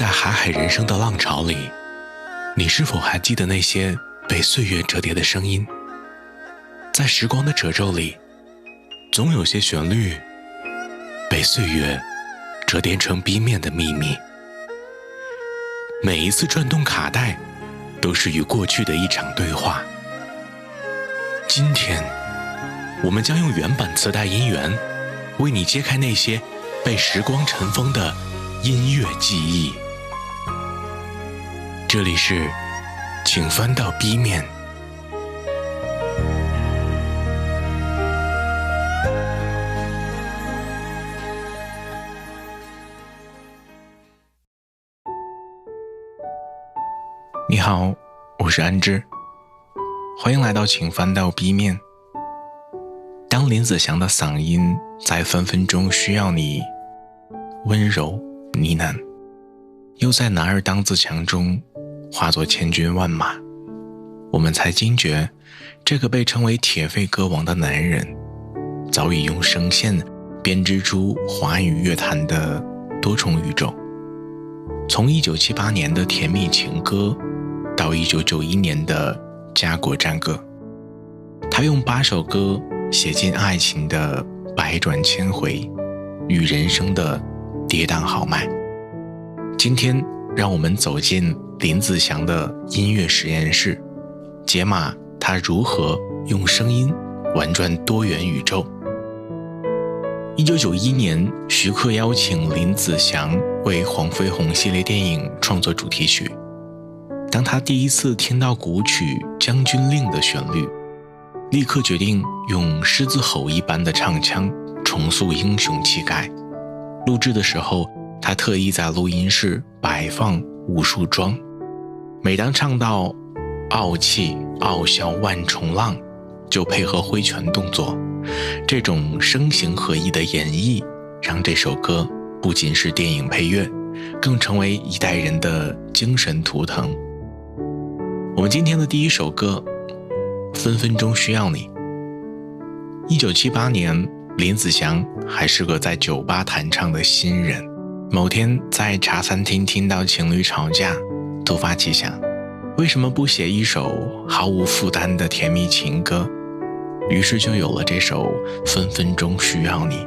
在海海人生的浪潮里，你是否还记得那些被岁月折叠的声音？在时光的褶皱里，总有些旋律被岁月折叠成 B 面的秘密。每一次转动卡带，都是与过去的一场对话。今天，我们将用原版磁带音源，为你揭开那些被时光尘封的音乐记忆。这里是，请翻到 B 面。你好，我是安之，欢迎来到请翻到 B 面。当林子祥的嗓音在分分钟需要你温柔呢喃，又在男儿当自强中化作千军万马，我们才惊觉这个被称为铁肺歌王的男人早已用声线编织出华语乐坛的多重宇宙。从1978年的甜蜜情歌到1991年的家国战歌，他用8首歌写尽爱情的百转千回与人生的跌宕豪迈。今天让我们走进林子祥的音乐实验室，解码他如何用声音玩转多元宇宙。1991年，徐克邀请林子祥为黄飞鸿系列电影创作主题曲。当他第一次听到古曲《将军令》的旋律，立刻决定用狮子吼一般的唱腔重塑英雄气概。录制的时候，他特意在录音室摆放无数桩，每当唱到傲气傲霄万重浪，就配合挥拳动作。这种声形合一的演绎，让这首歌不仅是电影配乐，更成为一代人的精神图腾。我们今天的第一首歌，分分钟需要你。1978年，林子祥还是个在酒吧弹唱的新人。某天在茶餐厅听到情侣吵架，突发奇想，为什么不写一首毫无负担的甜蜜情歌？于是就有了这首分分钟需要你。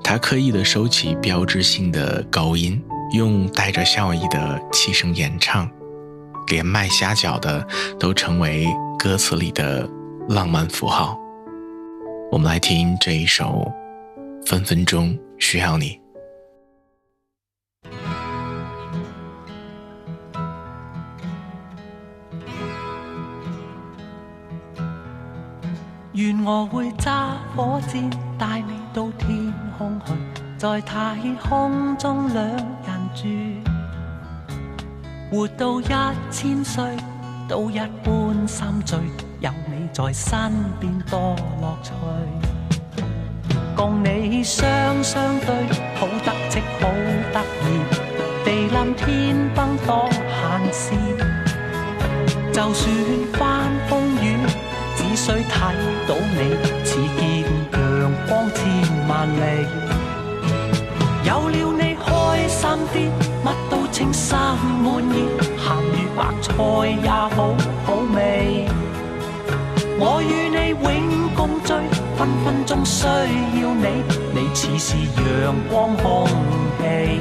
他刻意地收起标志性的高音，用带着笑意的气声演唱，连卖虾饺的都成为歌词里的浪漫符号。我们来听这一首分分钟需要你。願我會揸火箭帶你到天空去，在太空中兩人住，活到1000歲都一般心醉，有你在身邊多樂趣。共你雙對，好得戚好得意，地冧天崩多閒事，就算翻風雨，只需睇到你，似見陽光千萬里。有了你開心啲，乜都稱心滿意，鹹魚白菜也好好味。我與你永共聚，分分鐘需要你，你似是陽光空氣。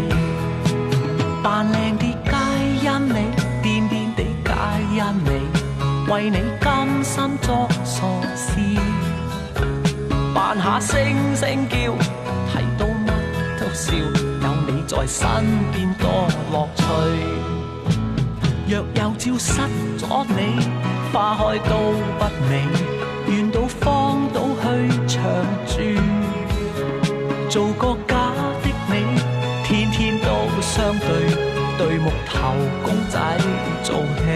扮靚啲皆因你，癲癲地皆因你，為你甘心作傻事，扮下聲聲叫，睇到乜都笑，有你在身邊多樂趣。若有朝失咗你，花開都不美，願到荒島去長住，做個假的你，天天都相對，對木頭公仔做戲。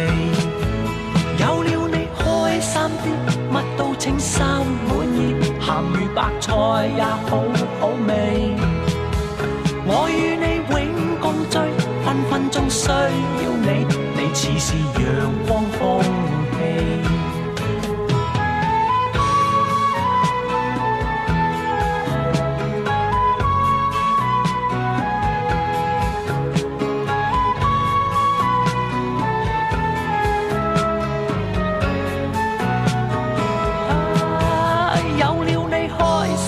有了你開心啲，乜都稱心滿意，鹹魚白菜也好好味。我與你永共聚，分分鐘需要你，你似是陽光空氣。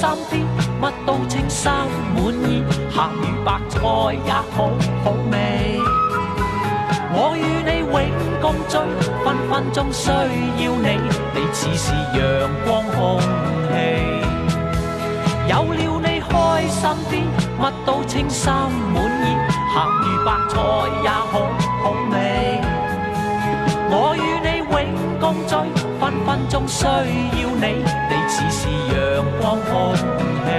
心啲，乜都稱心滿意，鹹魚白菜也好好味。我與你永共聚，分分鐘需要你，你似是陽光空氣。有了你開心啲，乜都稱心滿意，鹹魚白菜也好好味。我與你永共聚，分分鐘需要你，你似是陽光空氣。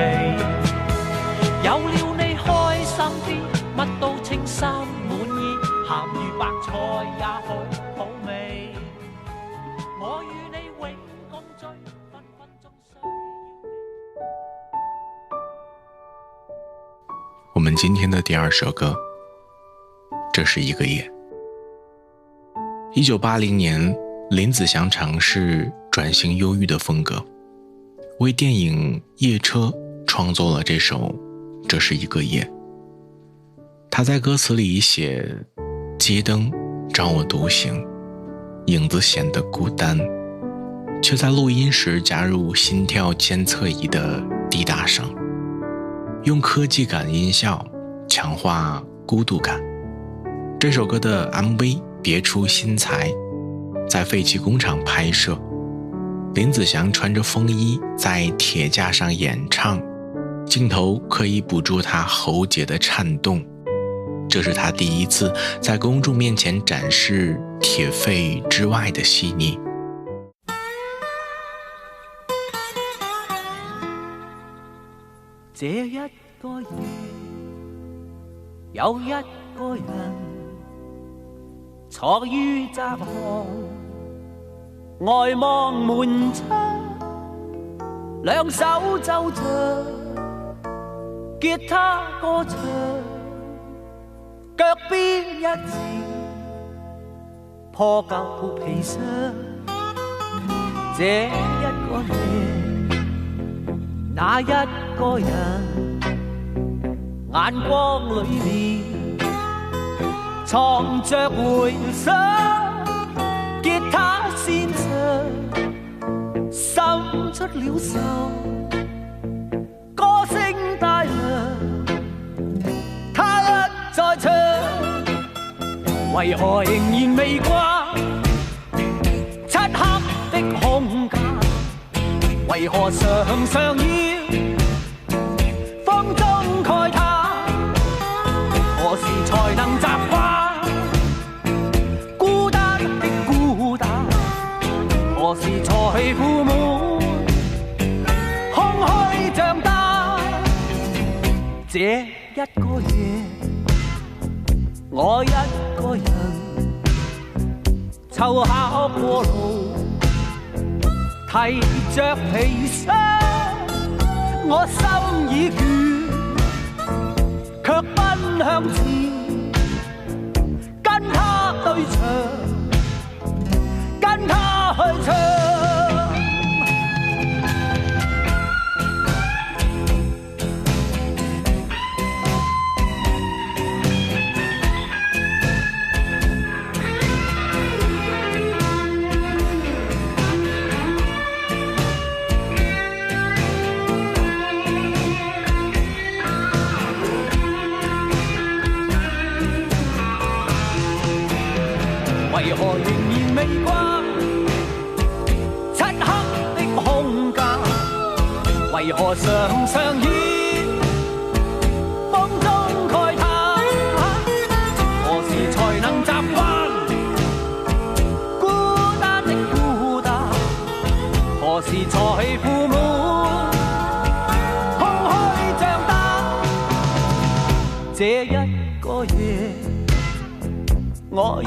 有了你開心啲，乜都稱心滿意，鹹魚白菜也好好味。我與你永共聚，分分鐘需要你。我们今天的第二首歌，这是一个夜。1980年，林子祥尝试转型忧郁的风格，为电影《夜车》创作了这首《这是一个夜》。他在歌词里写：街灯照我独行，影子显得孤单，却在录音时加入心跳监测仪的滴答声，用科技感音效强化孤独感。这首歌的 MV 别出心裁，在废弃工厂拍摄，林子祥穿着风衣在铁架上演唱，镜头可以捕捉他喉结的颤动。这是他第一次在公众面前展示铁肺之外的细腻。這一個夜，有一個人坐於窄巷，呆望門窗，兩手奏着吉他歌唱，腳邊一字破舊皮箱。這一個夜，那一個人，眼光裏面藏着回想，吉他線上滲出了愁，歌聲大亮，他一再唱，為何仍然未慣漆黑的空間，為何常常要風中慨嘆，何時才能習慣孤單的孤單，何時才負滿空虛長大。這一個夜，我一個人湊巧過路，提着皮箱，我心已倦，卻奔向前，跟他對唱，跟他去唱。為何仍然未慣漆黑的空間，為何常常以風中慨嘆，何時才能習慣孤單的孤單，何時才負滿空虛長大。這一個夜，我一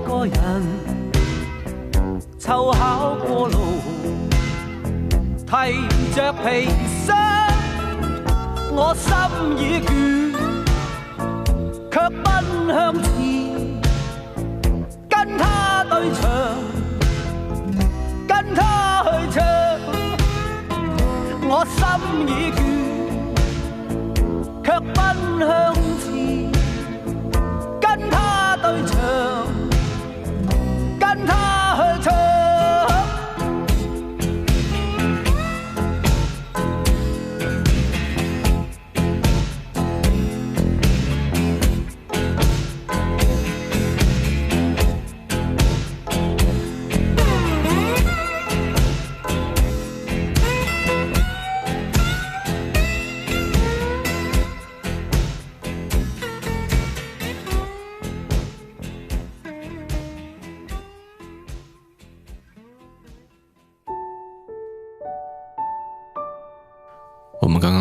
個人湊巧過路，提着皮箱，我心已倦，卻奔向前，跟他對唱，跟他去唱。我心已倦，卻奔向前，跟他對唱，跟他去唱。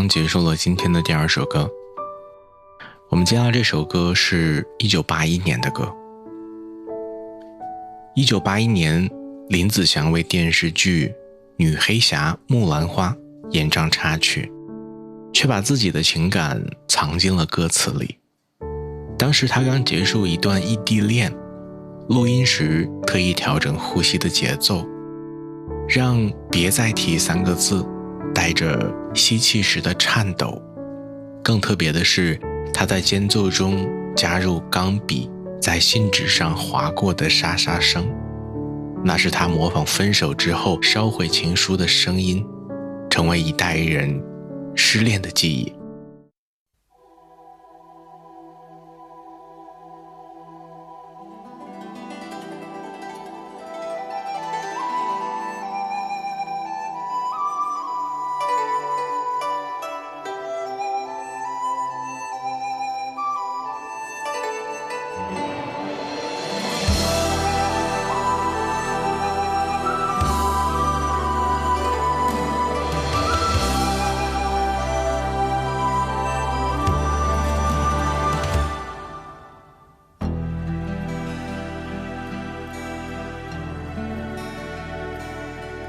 刚结束了今天的第二首歌。我们接下来这首歌是1981年的歌。1981年，林子祥为电视剧《女黑侠木兰花》演唱插曲，却把自己的情感藏进了歌词里。当时他刚结束一段异地恋，录音时特意调整呼吸的节奏，让别再提3个字带着吸气时的颤抖。更特别的是，他在间奏中加入钢笔在信纸上划过的沙沙声，那是他模仿分手之后烧毁情书的声音，成为一代人失恋的记忆。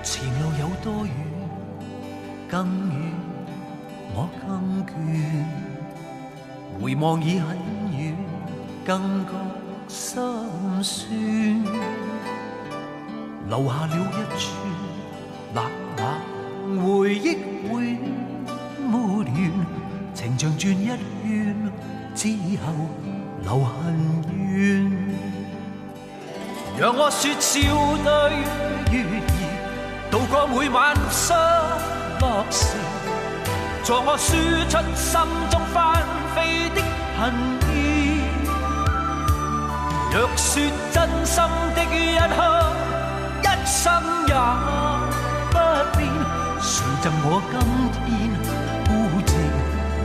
前路有多遠，更遠，我更倦。回望已很遠，更覺心酸。留下了一串冷冷回憶，永沒完。情像轉一圈之後，留恨怨。讓我說笑對月兒，渡過每晚失落時，助我輸出心中翻飛的恨意。若說真心的一刻，一生也不變，誰贈我今天孤寂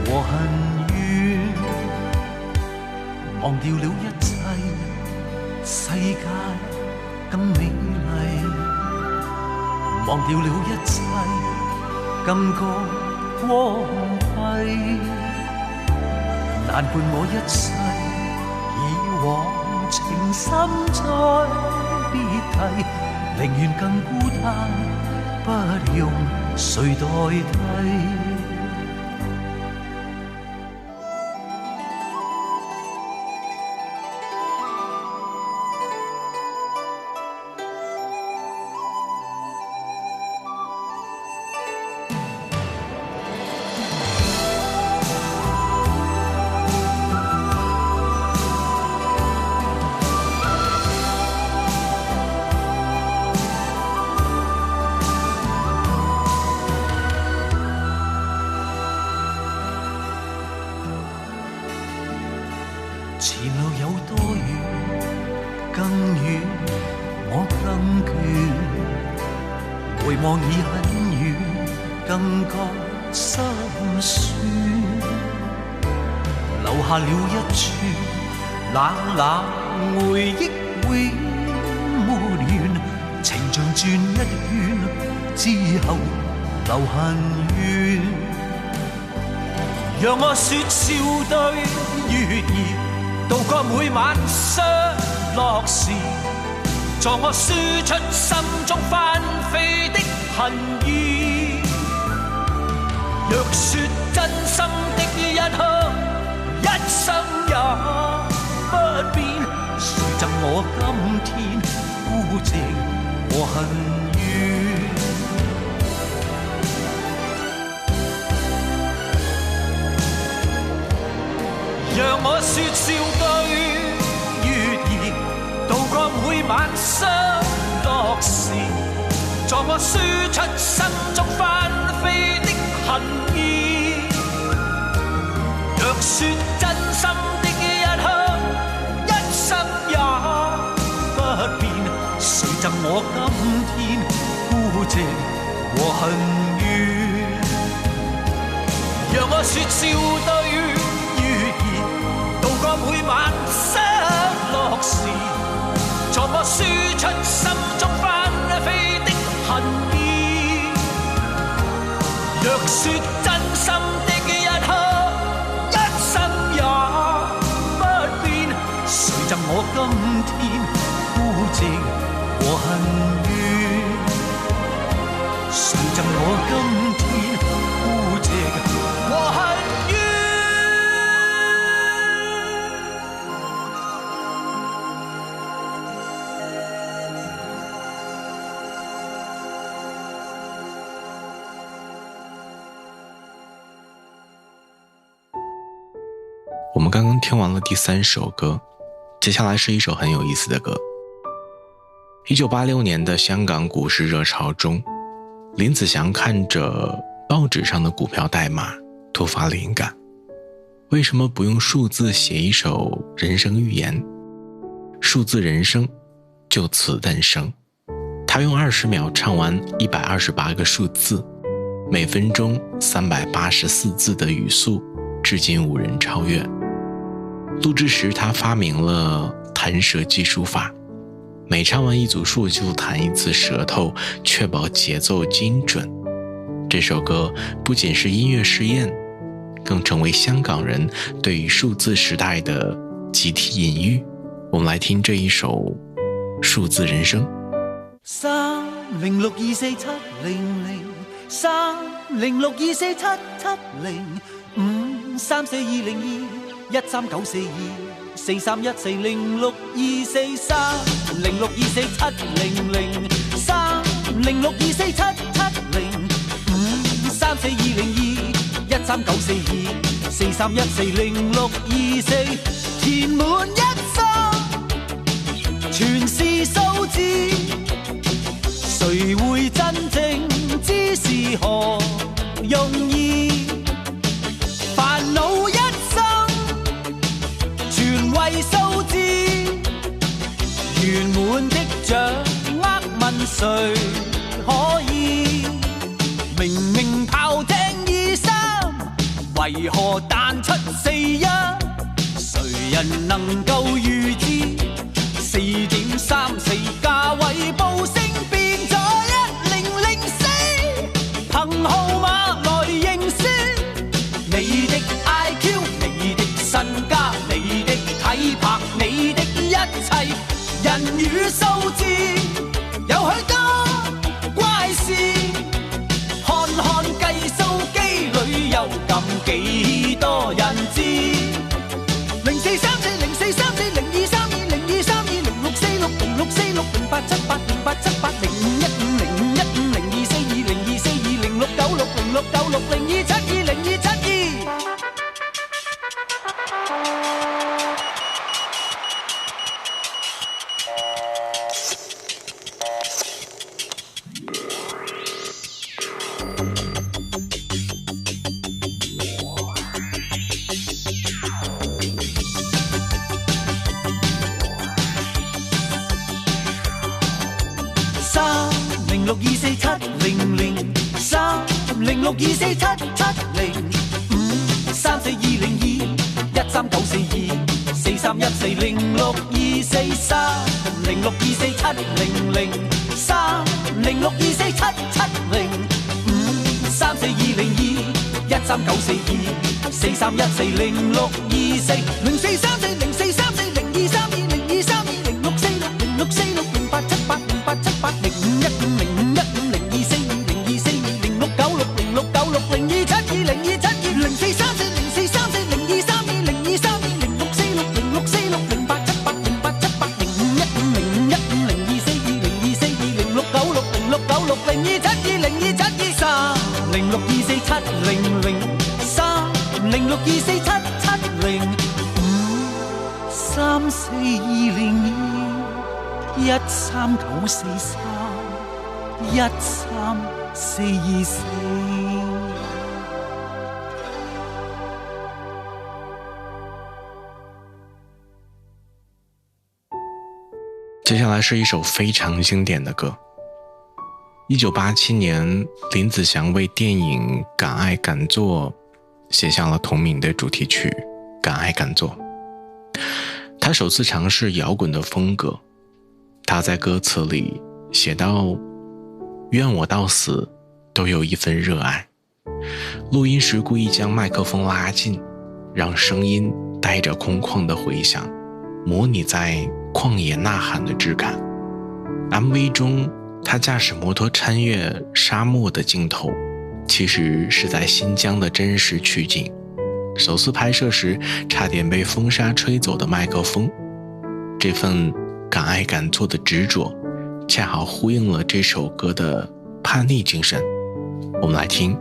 和恨怨？忘掉了一切，世界更美麗。忘掉了一切，更覺光輝。難伴我一世，以往情深再別提，寧願更孤單，不用誰代替。前路有多遠，更遠，我更倦。回望已很遠，更覺心酸。留下了一串冷冷回憶，永沒完。情像轉一圈之後，留恨怨。讓我說笑對月兒，渡過每晚失落時，助我輸出心中翻飛的恨意。若說真心的一刻，一生也不變，誰贈我今天孤寂和恨怨？讓我說笑對月兒，渡過每晚失落時，助我輸出心中翻飛的恨意。若說真心的一刻，一生也不變，誰贈我今天孤寂和恨怨？讓我說笑對月兒，渡過每晚失落時，助我輸出心中翻飛的恨意。若說真心寂和恨怨，誰贈我今天孤寂和恨怨？我们刚刚听完了第3首歌，接下来是一首很有意思的歌。1986年的香港股市热潮中，林子祥看着报纸上的股票代码，突发灵感，为什么不用数字写一首人生寓言？数字人生就此诞生。他用20秒唱完128个数字，每分钟384字的语速，至今无人超越。录制时他发明了弹舌计数法，每唱完一组数就弹一次舌头，确保节奏精准。这首歌不仅是音乐实验，更成为香港人对于数字时代的集体隐喻。我们来听这一首数字人生。302070053421390413942431420139423140624填滿一生，全是數字，誰會真正知是何用意？煩惱一生，全為數字，圓滿的掌握問誰可以？明明炮艇23，為何彈出41？誰人能夠預知4.34價位報升變咗1004？憑號碼來認輸，你的 IQ， 你的身家，你的體魄，你的一切，人與數字有許多怪事。看看計數機裏有咁幾多人知？04340232023405064605787808742024206960696002720272。接下来是一首非常经典的歌。1987年，林子祥为电影《敢爱敢做》写下了同名的主题曲《敢爱敢做》。他首次尝试摇滚的风格，他在歌词里写道：愿我到死都有一份热爱。录音时故意将麦克风拉近，让声音带着空旷的回响，模拟在旷野呐喊的质感。MV 中，他驾驶摩托穿越沙漠的镜头，其实是在新疆的真实取景。首次拍摄时，差点被风沙吹走的麦克风，这份敢爱敢做的执着，恰好呼应了这首歌的叛逆精神。我们来听。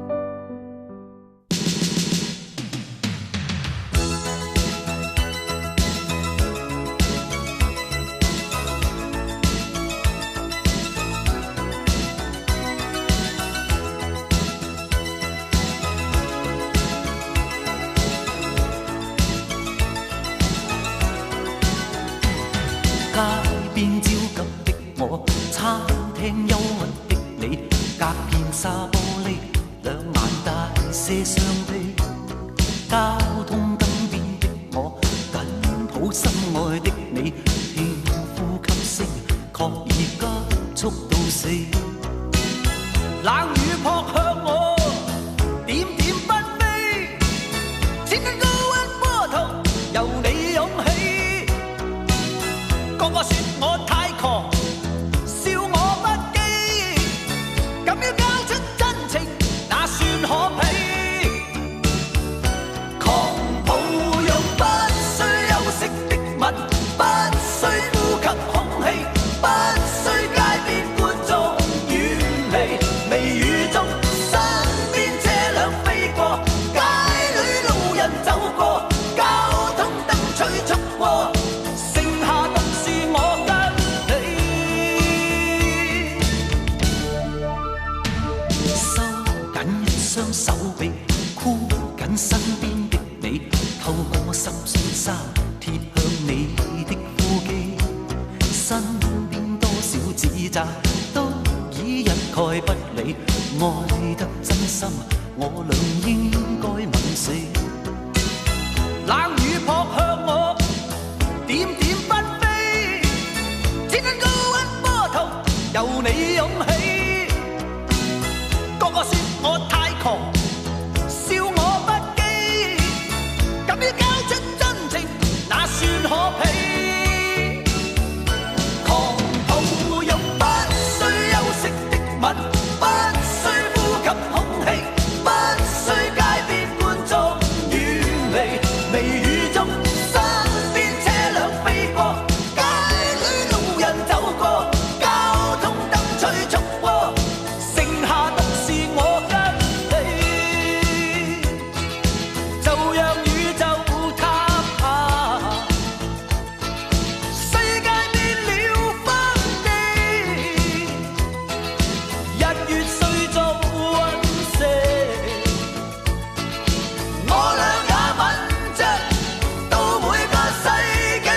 街邊焦急的我，餐廳憂鬱的你，隔片紗玻璃，兩眼帶些傷悲。交通燈邊的我，緊抱心愛的你，聽呼吸聲，確已急速到死。冷雨撲向我，點點紛飛，千斤高溫波濤，由你湧起。個個說我太狂，笑我不羈，敢於交出真情，那算可鄙？狂抱擁不需休息的吻，不需呼吸空氣，不需街邊觀眾遠離，微雨中身邊車輛飛過，街裏路人走過，交通燈催促過。雙手臂箍緊身邊的你，透過濕碎衫貼向你的呼肌，身邊多少指責都已一概不理，愛得真心我倆應該吻死。冷雨撲向我，點點紛飛，千斤高溫波濤由你湧起，個個說我太狂，笑我不羈，敢於交出真情，那算可鄙？狂抱擁不需休息的吻，不需呼吸空氣，不需街邊觀眾遠離，微雨中身邊車輛飛過，街裏路人走過，交通燈催促過，剩下獨是我跟你，就讓宇宙塌下，世界變了分離，日月碎做隕石，我倆也吻着到每個世紀。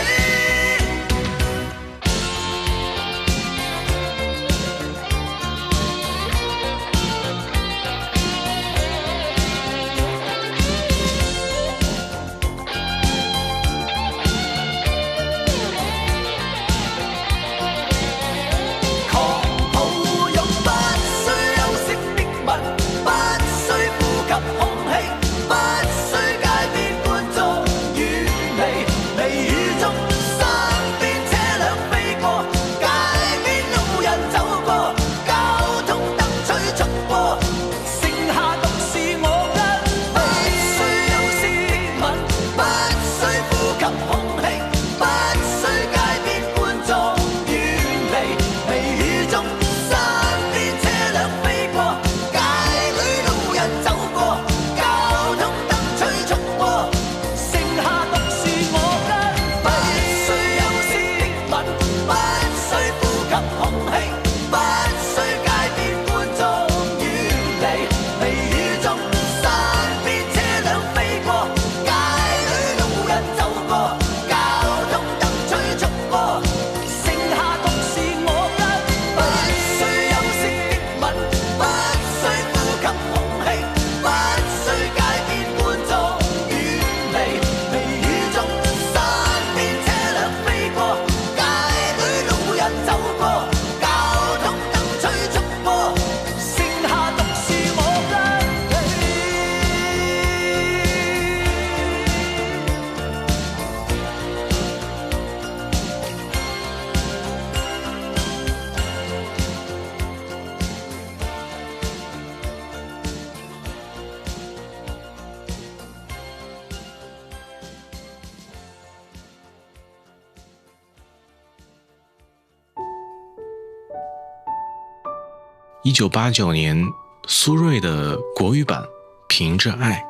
1989年，苏芮的国语版《凭着爱》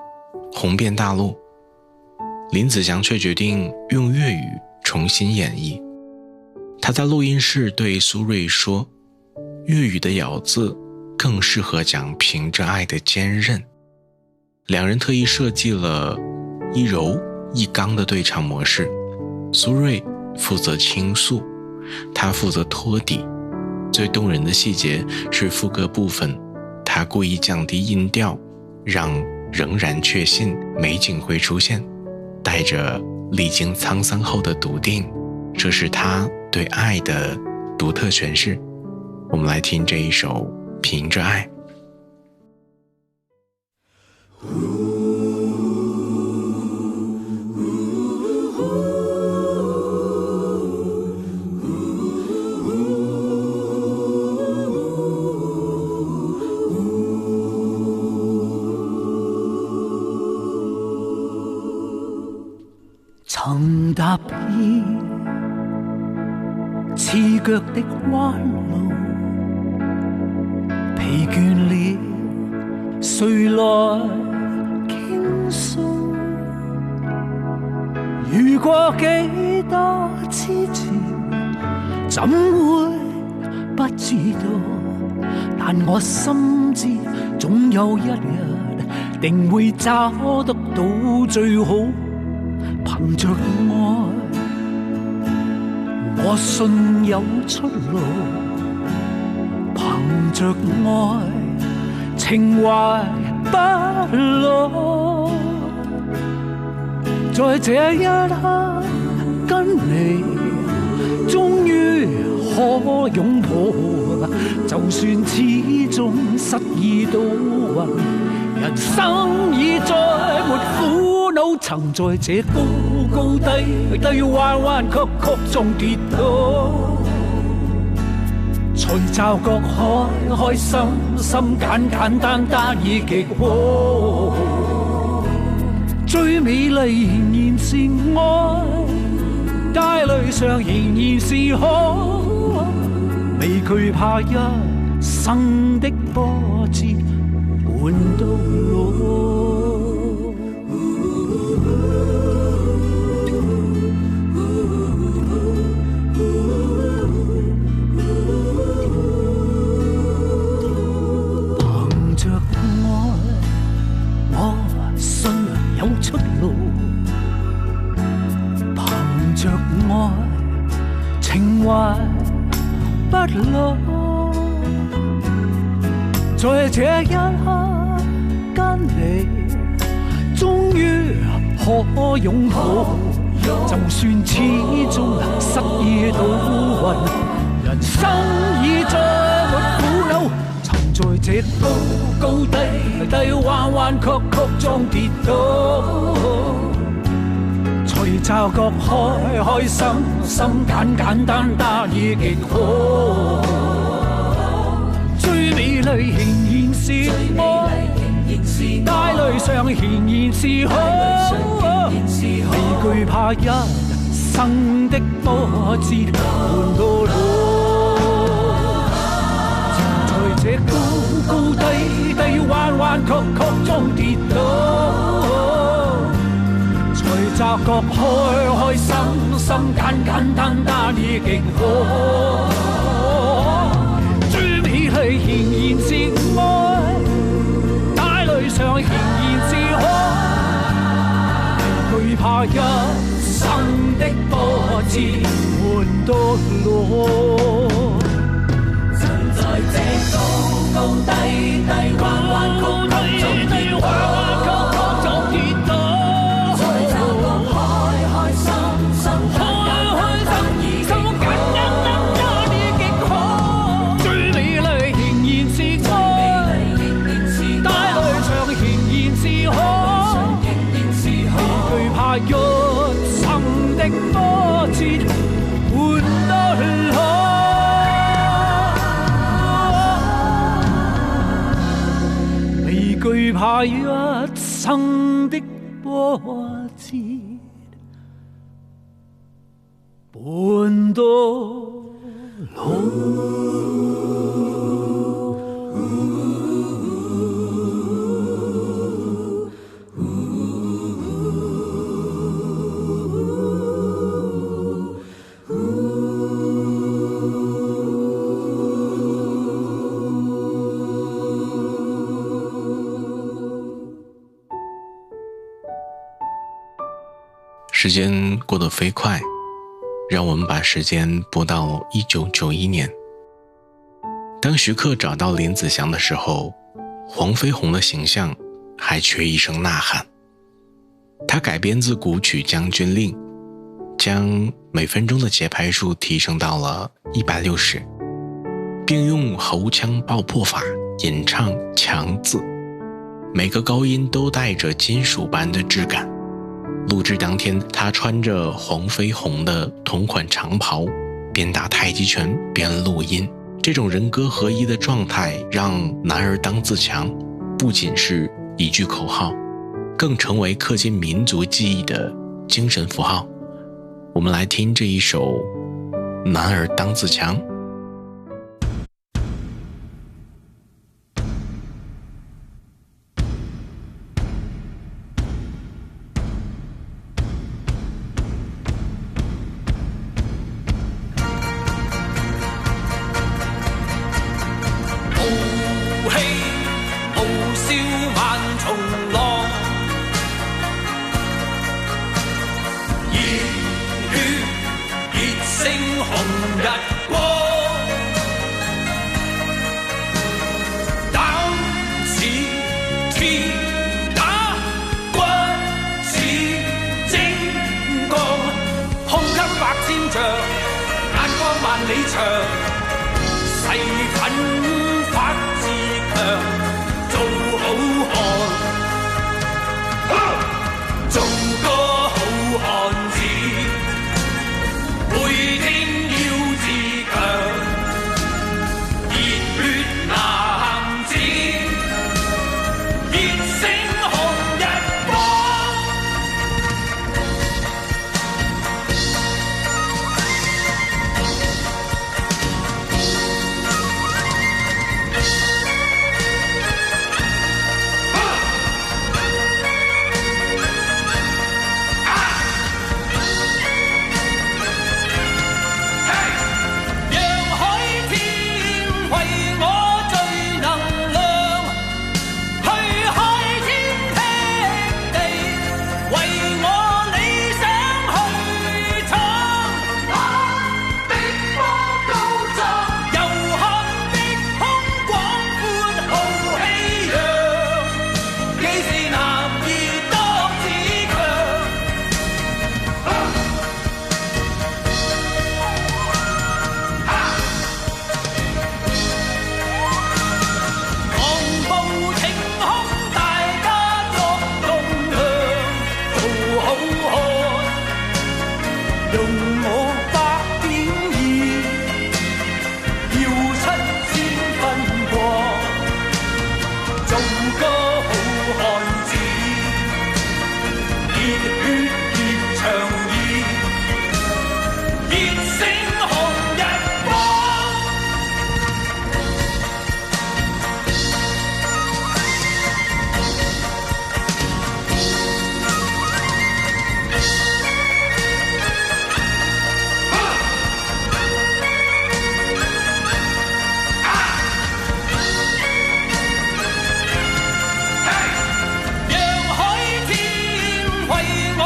红遍大陆，林子祥却决定用粤语重新演绎。他在录音室对苏芮说，粤语的咬字更适合讲凭着爱的坚韧。两人特意设计了一柔一刚的对唱模式，苏芮负责倾诉，他负责托底。最动人的细节是副歌部分，他故意降低音调，让仍然确信美景会出现，带着历经沧桑后的笃定，这是他对爱的独特诠释。我们来听这一首《凭着爱》。曾踏遍刺腳的彎路，疲倦了，誰來傾訴？遇過幾多痴情，怎會不知道？但我心知，總有一日，定會找得到最好。憑着愛，我信有出路。憑着愛，情懷不老。在這一刻跟你，終於可擁抱。就算始終失意都暈，人生已再沒苦惱。曾在這高高低低彎彎曲曲中跌倒，才驟覺開心心簡簡單單已極好。最美麗仍然是愛，帶淚上仍然是可，未懼怕一生的波折伴到老。出路，憑着愛，情懷不老。在這一刻跟你，終於可擁抱。就算始終失意倒暈，人生已再沒苦惱。在這高高低低彎彎曲曲中跌倒，才驟覺開心心簡簡單單已極好。最美麗仍然是愛，帶淚上仍然是可，未懼怕一生的波折伴到老。這高高低低彎彎曲曲中跌倒，才驟覺開心心簡簡單單已極好。最美麗仍然是愛，帶淚上仍然是可，懼怕一生的波折伴到老。在這高高低低彎彎曲曲中跌倒，才驟覺開心心簡單單已極好。最美麗仍然是愛，帶淚上仍然是可，未懼怕一生的波折伴到老。懼怕一生的波折伴到老。时间过得飞快，让我们把时间拨到1991年。当徐克找到林子祥的时候，黄飞鸿的形象还缺一声呐喊。他改编自古曲《将军令》，将每分钟的节拍数提升到了160，并用喉腔爆破法演唱强字，每个高音都带着金属般的质感。录制当天，他穿着黄飞鸿的同款长袍，边打太极拳边录音。这种人歌合一的状态，让男儿当自强不仅是一句口号，更成为刻进民族记忆的精神符号。我们来听这一首《男儿当自强》。萬里長，誓奮發自強，做好漢，做個好漢子，每天要自強，熱血男子，熱星紅日光。讓海天為我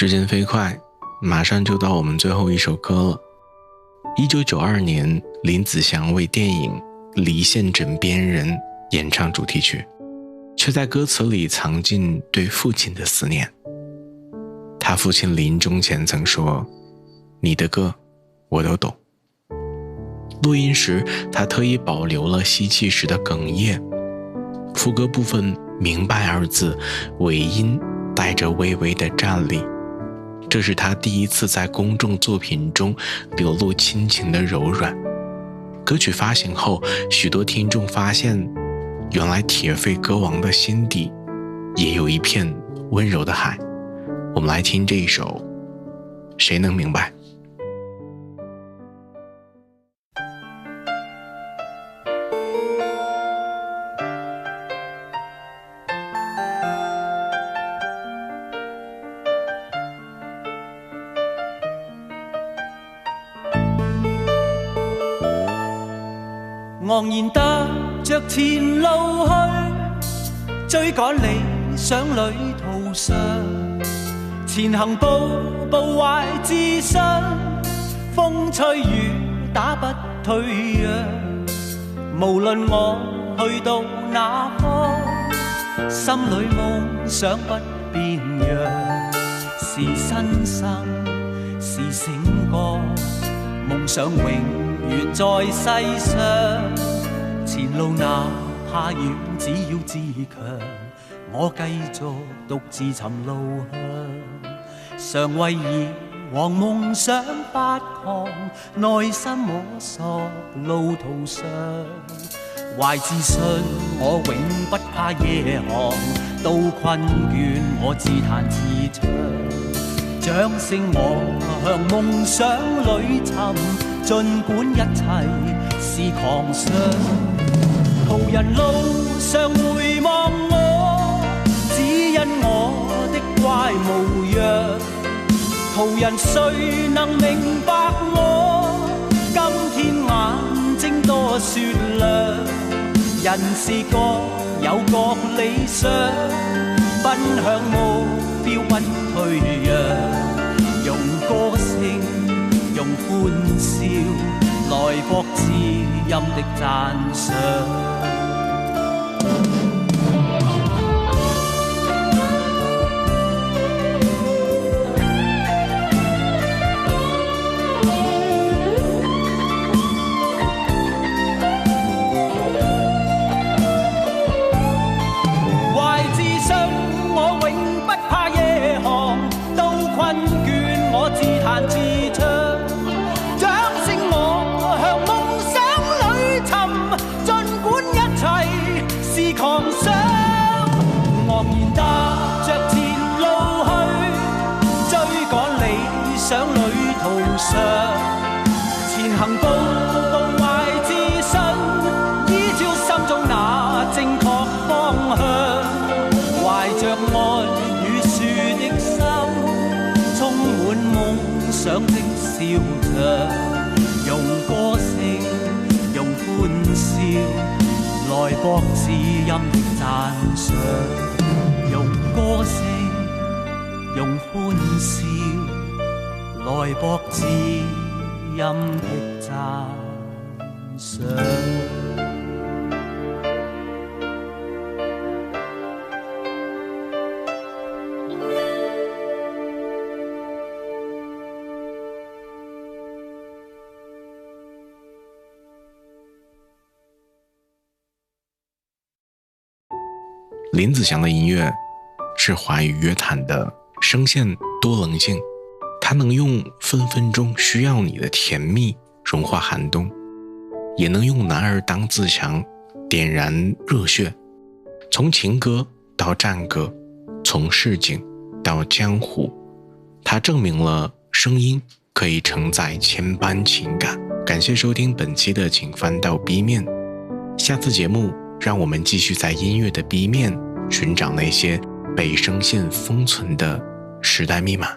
时间飞快，马上就到我们最后一首歌了。1992年，林子祥为电影《离线枕边人》演唱主题曲，却在歌词里藏进对父亲的思念。他父亲临终前曾说：“你的歌我都懂。”录音时，他特意保留了吸气时的哽咽，副歌部分“明白”二字尾音带着微微的颤栗，这是他第一次在公众作品中流露亲情的柔软。歌曲发行后，许多听众发现，原来铁肺歌王的心底也有一片温柔的海。我们来听这一首《谁能明白》。昂然踏着前路去，追趕理想旅途上，前行步步懷自信，風吹雨打不退讓。無論我去到哪方，心裏夢想不變樣。是新生，是醒覺，夢想永遠在世上，前路哪怕遠，只要自強，我繼續獨自尋路向。常為以往夢想發狂，內心摸索路途上，懷自信我永不怕夜航，到困倦我自彈自唱，掌聲我向夢想裏尋，儘管一切是狂想。途人路上回望我，只因我的乖模樣。途人誰能明白我？今天眼睛多雪亮。人是各有各理想，奔向目標不退讓。用歌聲，用歡笑，來博知音的讚賞。想旅途上，前行步步懷自信，依照心中那正確方向，懷着愛與樹的心，充滿夢想的笑場，用歌聲，用歡笑，來博知音的讚賞，用歌聲，用歡笑，來博知音的讚賞。林子祥的音乐是华语乐坛的声线多棱镜，它能用分分钟需要你的甜蜜融化寒冬，也能用男儿当自强点燃热血。从情歌到战歌，从市井到江湖，它证明了声音可以承载千般情感。感谢收听本期的请翻到 B 面，下次节目让我们继续在音乐的 B 面寻找那些被声线封存的时代密码。